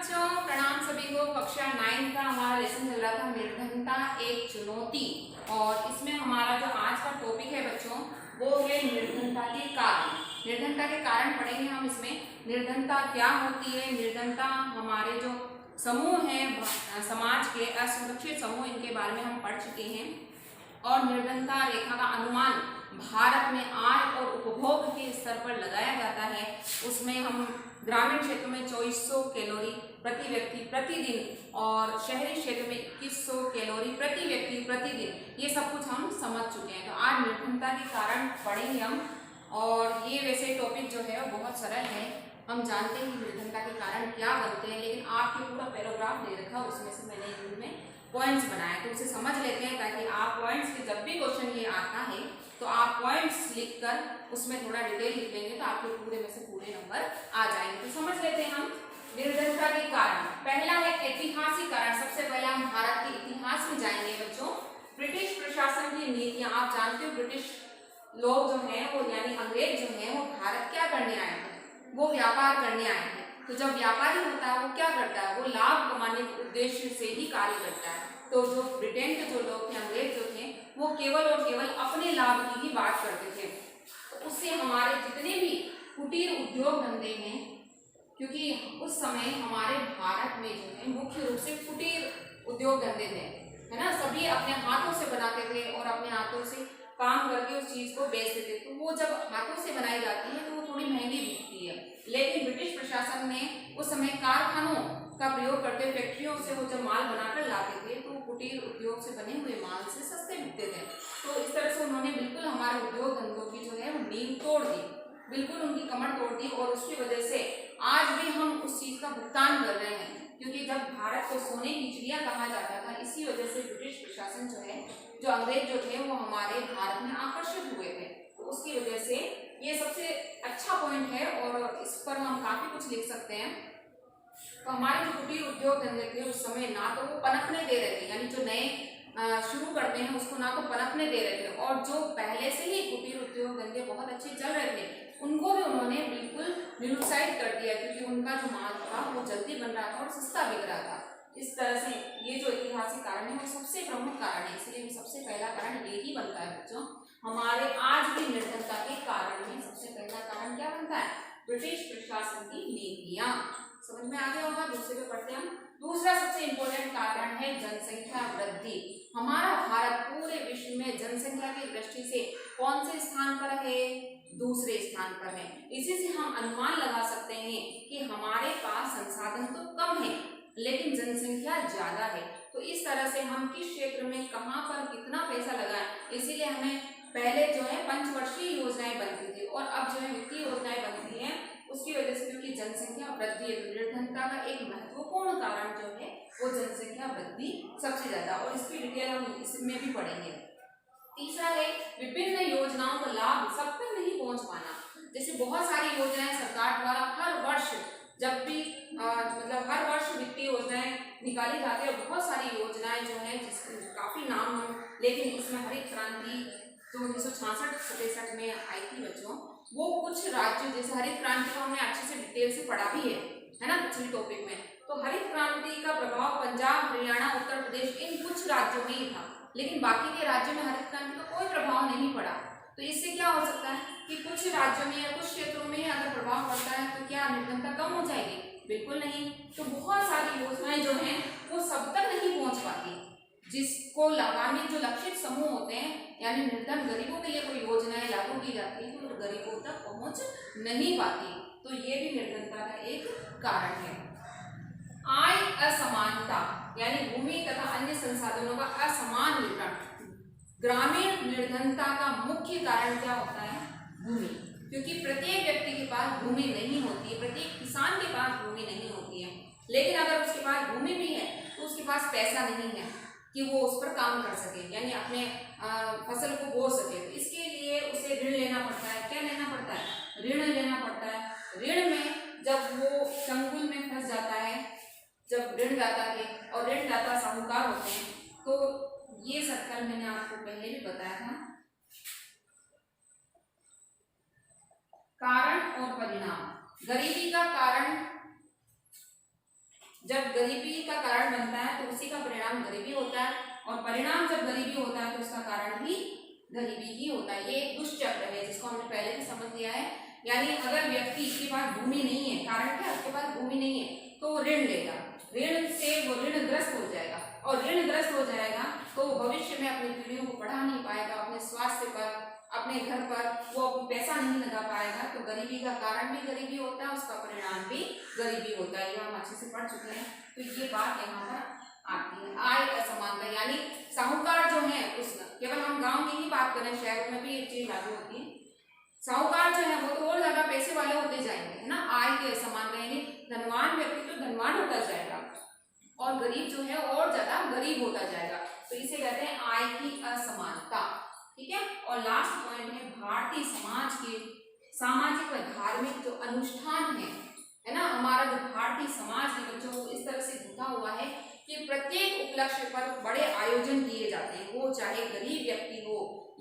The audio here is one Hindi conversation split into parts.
बच्चों, प्रणाम सभी को। कक्षा 9 का हमारा लेसन चल रहा था निर्धनता एक चुनौती, और इसमें हमारा जो आज का टॉपिक है बच्चों वो है निर्धनता के कारण। निर्धनता के कारण पढ़ेंगे हम इसमें। निर्धनता क्या होती है, निर्धनता हमारे जो समूह हैं समाज के असुरक्षित समूह, इनके बारे में हम पढ़ चुके हैं। और निर्धनता रेखा का अनुमान भारत में आय और उपभोग के स्तर पर लगाया जाता है। उसमें हम ग्रामीण क्षेत्र में 2400 कैलोरी प्रति व्यक्ति प्रतिदिन और शहरी क्षेत्र में 2100 कैलोरी प्रति व्यक्ति प्रतिदिन, ये सब कुछ हम समझ चुके हैं। तो आज निर्धनता के कारण पढ़ेंगे हम, और ये वैसे टॉपिक जो है वो बहुत सरल है। हम जानते हैं निर्धनता के कारण क्या बनते हैं, लेकिन आपके पूरा पैराग्राफ दे रखा, उसमें से मैंने यूट्यूब में पॉइंट्स बनाए, तो उसे समझ लेते हैं ताकि आप पॉइंट्स के जब भी क्वेश्चन ये आता है तो आप पॉइंट्स लिखकर उसमें थोड़ा डिटेल लिख लेंगे तो आपके पूरे में से पूरे नंबर आ जाएंगे। तो समझ लेते हैं हम निर्धनता के कारण। पहला है ऐतिहासिक कारण। सबसे पहले हम भारत के इतिहास में जाएंगे बच्चों। ब्रिटिश प्रशासन की नीतियां, आप जानते हो ब्रिटिश लोग जो है वो यानी अंग्रेज जो है वो भारत क्या करने आए थे, वो व्यापार करने आए थे। तो जब व्यापारी होता है वो क्या करता है, वो लाभ कमाने के उद्देश्य से ही कार्य करता है। तो जो ब्रिटेन के जो लोग थे, अंग्रेज जो थे, वो केवल और केवल अपने लाभ की ही बात करते थे। तो उससे हमारे जितने भी कुटीर उद्योग धंधे हैं, क्योंकि उस समय हमारे भारत में जो है मुख्य रूप से कुटीर उद्योग धंधे थे, है ना। सभी अपने हाथों से बनाते थे और अपने हाथों से काम करके उस चीज को बेचते थे। तो वो जब हाथों से बनाई जाती है तो वो थोड़ी महंगी बिकती है, लेकिन ब्रिटिश प्रशासन ने उस समय कारखानों का प्रयोग करते, फैक्ट्रियों से वो जब माल बनाकर लाते थे तो कुटीर उद्योग से बने हुए माल से सस्ते बिकते थे। तो इस तरह से उन्होंने बिल्कुल हमारे उद्योग धंधों की जो है वो नींव तोड़ दी, बिल्कुल उनकी कमर तोड़ दी। और उसकी वजह से आज भी हम उस चीज का भुगतान कर रहे हैं, क्योंकि जब भारत को सोने की चिड़िया कहा जाता था, इसी वजह से ब्रिटिश प्रशासन जो है, जो अंग्रेज जो थे, वो हमारे भारत में आकर्षित हुए थे। तो उसकी वजह से ये सबसे अच्छा पॉइंट है और इस पर हम काफी कुछ लिख सकते हैं। तो हमारे जो कुटीर उद्योग धंधे थे उस समय ना तो वो पनपने दे रहे थे, यानी जो नए शुरू करते हैं उसको ना तो पनपने दे रहे थे, और जो पहले से ही कुटीर उद्योग धंधे बहुत अच्छे चल रहे थे उनको भी उन्होंने बिल्कुल निरुत्साहित कर दिया, क्योंकि उनका जो माल था वो जल्दी बन रहा था और सस्ता बिक रहा था। इस तरह से ये जो ऐतिहासिक कारण है वो सबसे प्रमुख कारण है, इसलिए सबसे पहला कारण ये ही बनता है बच्चों। हमारे आज भी निर्धनता के कारण में सबसे पहला कारण क्या बनता है, ब्रिटिश प्रशासन की नीतियां। समझ में आ गया होगा। दूसरे पे पढ़ते हैं हम। दूसरा सबसे इंपॉर्टेंट कारण है जनसंख्या वृद्धि। हमारा भारत पूरे विश्व में जनसंख्या की दृष्टि से कौन से स्थान पर है, दूसरे स्थान पर है। इसी से हम अनुमान लगा सकते हैं कि हमारे पास संसाधन तो कम है लेकिन जनसंख्या ज्यादा है। तो इस तरह से हम किस क्षेत्र में कहां पर कितना पैसा लगाएं, इसीलिए हमें पहले जो है पंचवर्षीय योजनाएं बनती थी और अब जो है वित्तीय योजनाएं बनती हैं। उसकी वजह से क्योंकि जनसंख्या वृद्धि है, तो निर्धनता का एक महत्वपूर्ण कारण जो है वो जनसंख्या वृद्धि सबसे ज्यादा, और इसकी डिटेल हम इसमें भी पढ़ेंगे। तीसरा है विभिन्न योजनाओं का लाभ सब तक नहीं पहुंच पाना। जैसे बहुत सारी योजनाएं सरकार द्वारा हर वर्ष, जब भी मतलब हर वर्ष वित्तीय योजनाएं निकाली जाती है, बहुत सारी योजनाएं जो है काफी नाम हो, लेकिन इसमें हरित क्रांति जो 1966-67 में आई थी बच्चों, वो कुछ राज्यों, जैसे हरित क्रांति को हमने अच्छे से डिटेल से पढ़ा भी है ना पिछले टॉपिक में। तो हरित क्रांति का प्रभाव पंजाब, हरियाणा, उत्तर प्रदेश, इन कुछ राज्यों में ही था, लेकिन बाकी के राज्यों में हरित क्रांति का कोई प्रभाव नहीं पड़ा। तो इससे क्या हो सकता है कि कुछ राज्यों में या कुछ क्षेत्रों में अगर प्रभाव पड़ता है तो क्या निर्धनता कम हो जाएगी, बिल्कुल नहीं। तो बहुत सारी योजनाएं जो हैं वो सब तक नहीं पहुंच पाती। जिसको लाभान्वित जो लक्षित समूह होते हैं, यानी निर्धन गरीबों के लिए कोई योजनाएं लागू की जाती है तो गरीबों तक पहुंच नहीं पाती। तो ये भी निर्धनता का एक कारण है। आय असमानता, यानी भूमि तथा अन्य संसाधनों का असमान वितरण। ग्रामीण निर्धनता का मुख्य कारण क्या होता है, भूमि, क्योंकि प्रत्येक व्यक्ति के पास भूमि नहीं होती है, प्रत्येक किसान के पास भूमि नहीं होती है। लेकिन अगर उसके पास भूमि भी है तो उसके पास पैसा नहीं है कि वो उस पर काम कर सके, यानी अपने फसल को बो सके। तो इसके लिए उसे ऋण लेना पड़ता है। क्या लेना पड़ता है, ऋण लेना पड़ता है। ऋण में जब वो चंगुल में फंस जाता है, जब ऋणदाता के और ऋणदाता साहूकार होते हैं, तो ये सर्कल मैंने आपको पहले भी बताया था, कारण और परिणाम। गरीबी का कारण जब गरीबी का कारण बनता है तो उसी का परिणाम गरीबी होता है, और परिणाम जब गरीबी होता है तो उसका कारण भी गरीबी ही होता है। ये एक दुष्चक्र है जिसको हमने पहले भी समझ लिया है। यानी अगर व्यक्ति के पास भूमि नहीं है, कारण क्या, उसके पास भूमि नहीं है, तो ऋण लेगा, ऋण से वो ऋणग्रस्त हो जाएगा, और ऋणग्रस्त हो जाएगा तो भविष्य में अपनी पीढ़ियों को पढ़ा नहीं पाएगा, अपने स्वास्थ्य पर, अपने घर पर वो पैसा नहीं लगा पाएगा, तो गरीबी का कारण भी गरीबी होता है, उसका परिणाम भी गरीबी होता है। ये हम अच्छे से पढ़ चुके हैं। तो ये बात यहाँ पर आती है। आय असमानता यानी साहूकार जो है, उस केवल हम गांव की ही बात करें, शहरों में भी ये चीज लागू होती है। साहूकार जो है वो तो और ज्यादा पैसे वाले होते जाएंगे, है ना। आय की असमानता यानी धनवान व्यक्ति तो धनवान होता जाएगा और गरीब जो है और ज्यादा गरीब होता जाएगा, तो इसे कहते हैं आय की असमानता। ठीक है। और लास्ट पॉइंट है भारतीय समाज के सामाजिक व धार्मिक जो अनुष्ठान है ना, हमारा जो भारतीय समाज के बच्चों को इस तरह से जुटा हुआ है कि प्रत्येक उपलक्ष्य पर बड़े आयोजन किए जाते हैं, वो चाहे गरीब व्यक्ति हो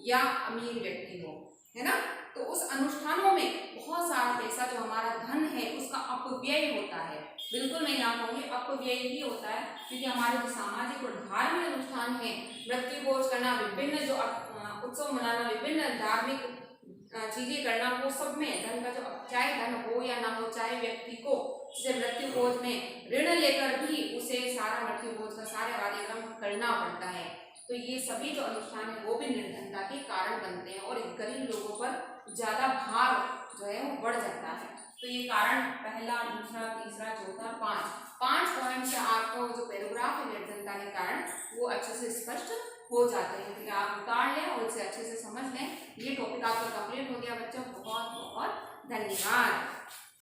या अमीर व्यक्ति हो, है ना। तो उस अनुष्ठानों में बहुत सारा पैसा जो हमारा धन है उसका अपव्यय होता है। बिल्कुल नहीं आप होंगे, अपव्यय ही होता है, क्योंकि हमारे जो सामाजिक और धार्मिक अनुष्ठान है, मृत्यु भोज करना, विभिन्न जो उत्सव मनाना, विभिन्न धार्मिक चीजें करना, वो सब में धन का जो, चाहे धन हो या ना हो, चाहे व्यक्ति को जैसे मृत्यु भोज में ऋण लेकर भी उसे सारा मृत्यु भोज का सारे कार्यक्रम करना पड़ता है, तो ये सभी जो अनुष्ठान है वो भी निर्धनता के कारण बनते हैं, और गरीब लोगों पर ज्यादा भार जो है वो बढ़ जाता है। तो ये कारण पहला, दूसरा, तीसरा, चौथा, पांच पॉइंट से आपको जो पैराग्राफ है निर्धनता के कारण वो अच्छे से स्पष्ट हो जाते हैं। तो आप उतार लें और उसे अच्छे से समझ लें। ये टॉपिक आपका कंप्लीट हो गया बच्चों। बहुत बहुत धन्यवाद।